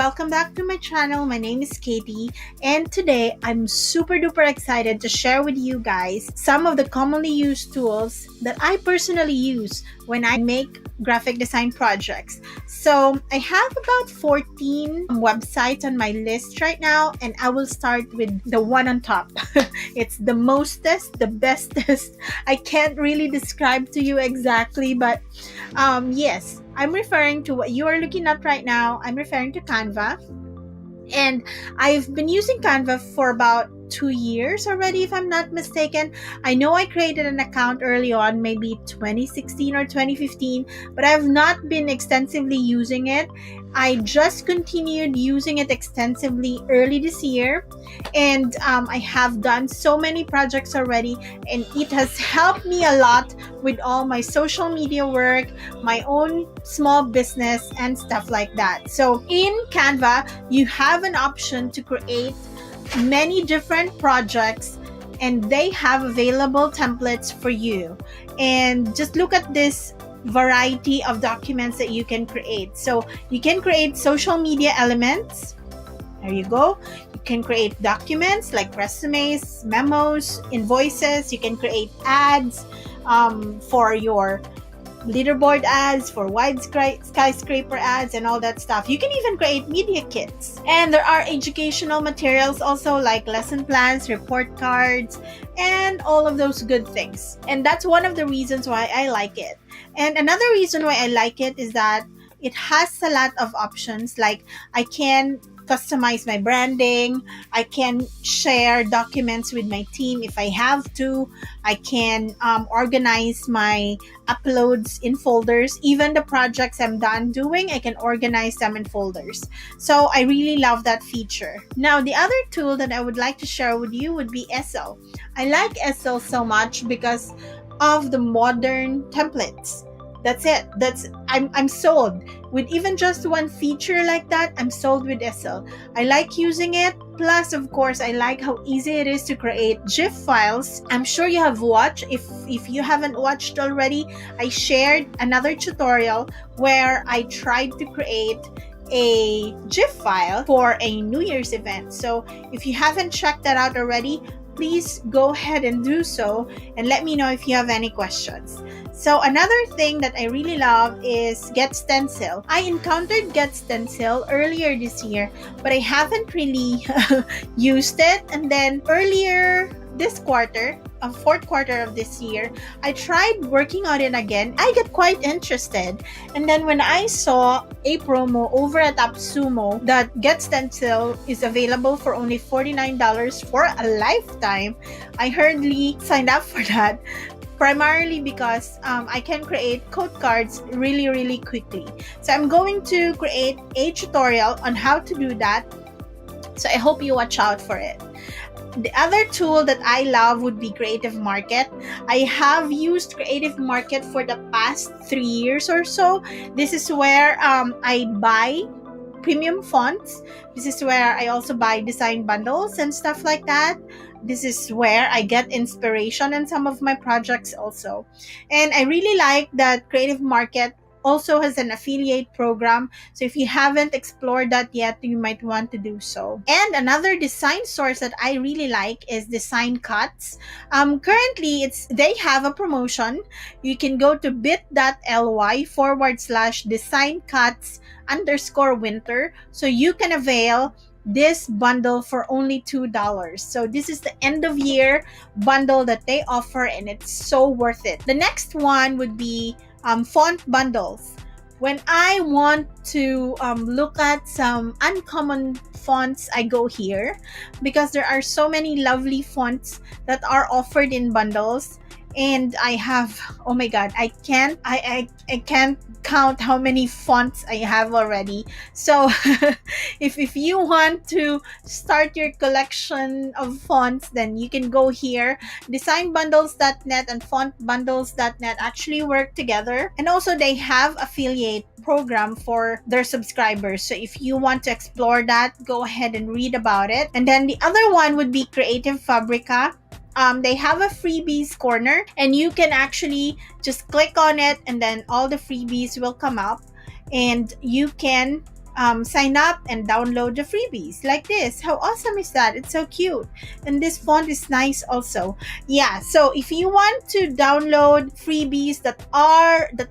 welcome back to my channel. My name is Katie, and today I'm super duper excited to share with you guys some of the commonly used tools that I personally use when I make graphic design projects. So I have about 14 websites on my list right now, and I will start with the one on top. It's the mostest, the bestest. I can't really describe to you exactly, but yes, I'm referring to what you are looking at right now. I'm referring to Canva, and I've been using Canva for about 2 years already, if I'm not mistaken. I know I created an account early on, maybe 2016 or 2015, but I've not been extensively using it. I just continued using it extensively early this year, and I have done so many projects already, and it has helped me a lot with all my social media work, my own small business, and stuff like that. So in Canva, you have an option to create many different projects, and they have available templates for you. And just look at this variety of documents that you can create. So you can create social media elements. There you go. You can create documents like resumes, memos, invoices. You can create ads for your leaderboard ads, for wide skyscraper ads, and all that stuff. You can even create media kits. And there are educational materials also, like lesson plans, report cards, and all of those good things. And that's one of the reasons why I like it. And another reason why I like it is that it has a lot of options. Like, I can customize my branding. I can share documents with my team if I have to. I can organize my uploads in folders. Even the projects I'm done doing, I can organize them in folders. So I really love that feature. Now, the other tool that I would like to share with you would be PEXELS. I like PEXELS so much because of the modern templates. That's it. I'm sold. With even just one feature like that, I'm sold with PEXELS. I like using it. Plus, of course, I like how easy it is to create GIF files. I'm sure you have watched. If you haven't watched already, I shared another tutorial where I tried to create a GIF file for a New Year's event. So if you haven't checked that out already, please go ahead and do so, and let me know if you have any questions. So another thing that I really love is Get Stencil. I encountered Get Stencil earlier this year, but I haven't really used it. And then earlier this quarter, fourth quarter of this year, I tried working on it again. I got quite interested, and then when I saw a promo over at AppSumo that Get Stencil is available for only $49 for a lifetime, I hurriedly signed up for that. Primarily because I can create code cards really quickly. So I'm going to create a tutorial on how to do that. So I hope you watch out for it. The other tool that I love would be Creative Market. I have used Creative Market for the past 3 years or so. This is where I buy premium fonts. This is where I also buy design bundles and stuff like that. This is where I get inspiration in some of my projects also. And I really like that Creative Market also has an affiliate program. So if you haven't explored that yet, you might want to do so. And another design source that I really like is Design Cuts. Currently, they have a promotion. You can go to bit.ly/designcuts_winter. So you can avail this bundle for only $2. So this is the end of year bundle that they offer, and it's so worth it. The next one would be FONTBUNDLES. When I want to look at some uncommon fonts, I go here because there are so many lovely fonts that are offered in bundles. And I have, oh my god, I can't count how many fonts I have already. So if you want to start your collection of fonts, then you can go here. DesignBundles.net and FontBundles.net actually work together, and also they have affiliate program for their subscribers. So if you want to explore that, go ahead and read about it. And then the other one would be Creative Fabrica. They have a freebies corner, and you can actually just click on it, and then all the freebies will come up, and you can sign up and download the freebies like this. How awesome is that? It's so cute. And this font is nice also. Yeah, so if you want to download freebies that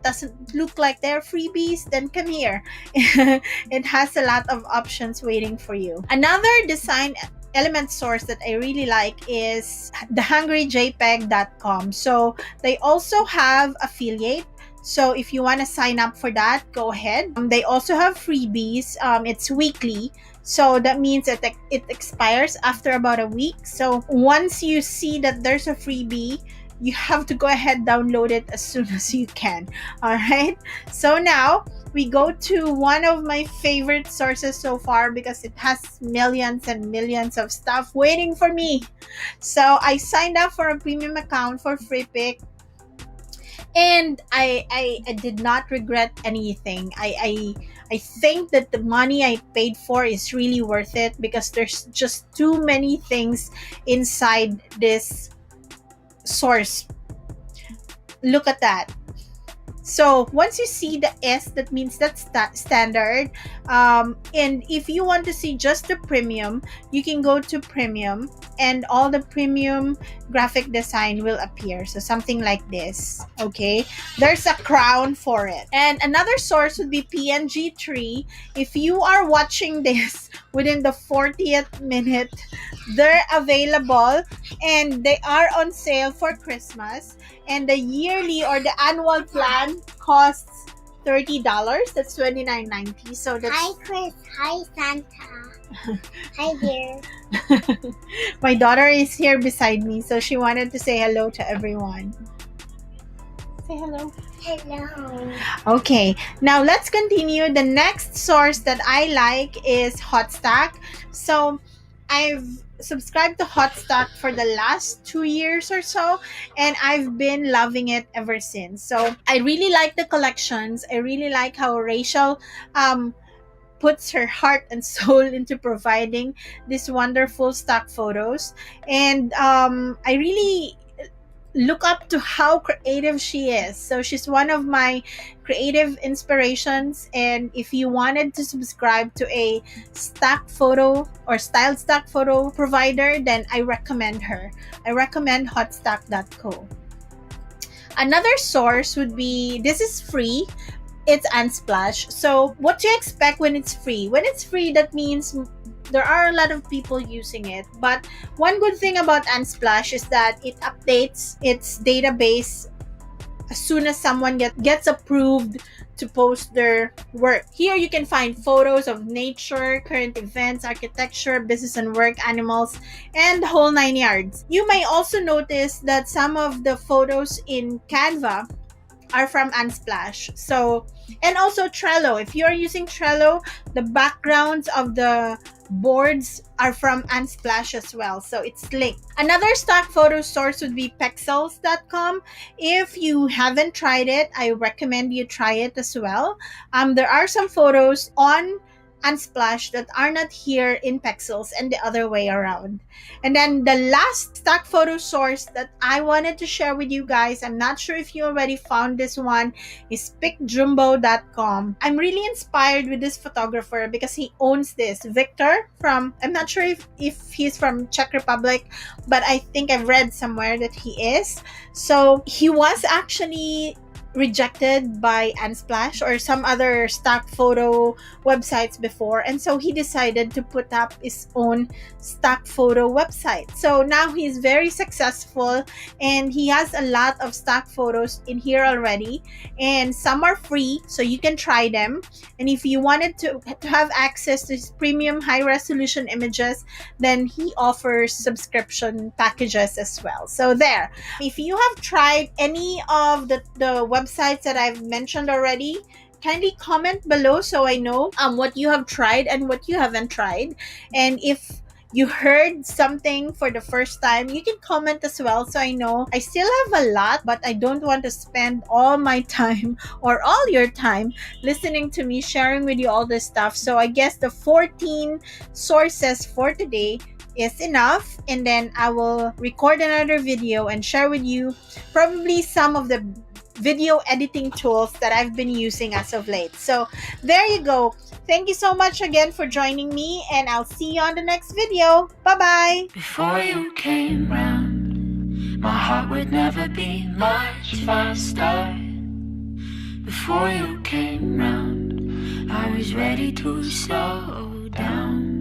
doesn't look like they're freebies, then come here. It has a lot of options waiting for you. Another design element source that I really like is THEHUNGRYJPEG.com. So they also have affiliate. So if you want to sign up for that, go ahead. They also have freebies. It's weekly. So that means that it expires after about a week. So once you see that there's a freebie, you have to go ahead, download it as soon as you can. All right. So now we go to one of my favorite sources so far because it has millions and millions of stuff waiting for me. So I signed up for a premium account for FREEPIK. And I did not regret anything. I think that the money I paid for is really worth it because there's just too many things inside this source. Look at that. So once you see the S, that means that's standard. And if you want to see just the premium, you can go to premium and all the premium graphic design will appear. So something like this. Okay, there's a crown for it. And another source would be PNGTREE. If you are watching this within the 40th minute, they're available and they are on sale for Christmas. And the yearly or the annual plan costs $30. That's $29.90. So that's... Hi, Chris. Hi, Santa. Hi, dear. My daughter is here beside me, so she wanted to say hello to everyone. Say hello. Hello. Okay, now let's continue. The next source that I like is HAUTESTOCK. So I've subscribed to HAUTESTOCK for the last 2 years or so, and I've been loving it ever since. So I really like the collections. I really like how Rachel puts her heart and soul into providing these wonderful stock photos. And I really look up to how creative she is. So she's one of my creative inspirations, and if you wanted to subscribe to a stock photo or styled stock photo provider, then I recommend her. I recommend hautestock.co. Another source would be, this is free, it's Unsplash. So what do you expect when it's free? When it's free, that means there are a lot of people using it. But one good thing about Unsplash is that it updates its database as soon as someone gets approved to post their work. Here you can find photos of nature, current events, architecture, business and work, animals, and the whole 9 yards. You may also notice that some of the photos in Canva are from Unsplash. So, and also Trello. If you're using Trello, the backgrounds of the boards are from Unsplash as well. So it's linked. Another stock photo source would be PEXELS.com. If you haven't tried it, I recommend you try it as well. There are some photos on Unsplash that are not here in PEXELS and the other way around. And then the last stock photo source that I wanted to share with you guys, I'm not sure if you already found this one, is PICJUMBO.com. I'm really inspired with this photographer because he owns this. Victor from, I'm not sure if he's from Czech Republic, but I think I've read somewhere that he is. So he was actually rejected by Unsplash or some other stock photo websites before, and so he decided to put up his own stock photo website. So now he's very successful and he has a lot of stock photos in here already, and some are free so you can try them. And if you wanted to have access to his premium high resolution images, then he offers subscription packages as well. So there, if you have tried any of the websites that I've mentioned already, kindly comment below so I know what you have tried and what you haven't tried. And if you heard something for the first time, you can comment as well so I know. I still have a lot, but I don't want to spend all my time or all your time listening to me sharing with you all this stuff. So I guess the 14 sources for today is enough, and then I will record another video and share with you probably some of the video editing tools that I've been using as of late. So there you go. Thank you so much again for joining me, and I'll see you on the next video. Bye-bye. Before you came round, my heart would never beat much faster. Before you came round, I was ready to slow down.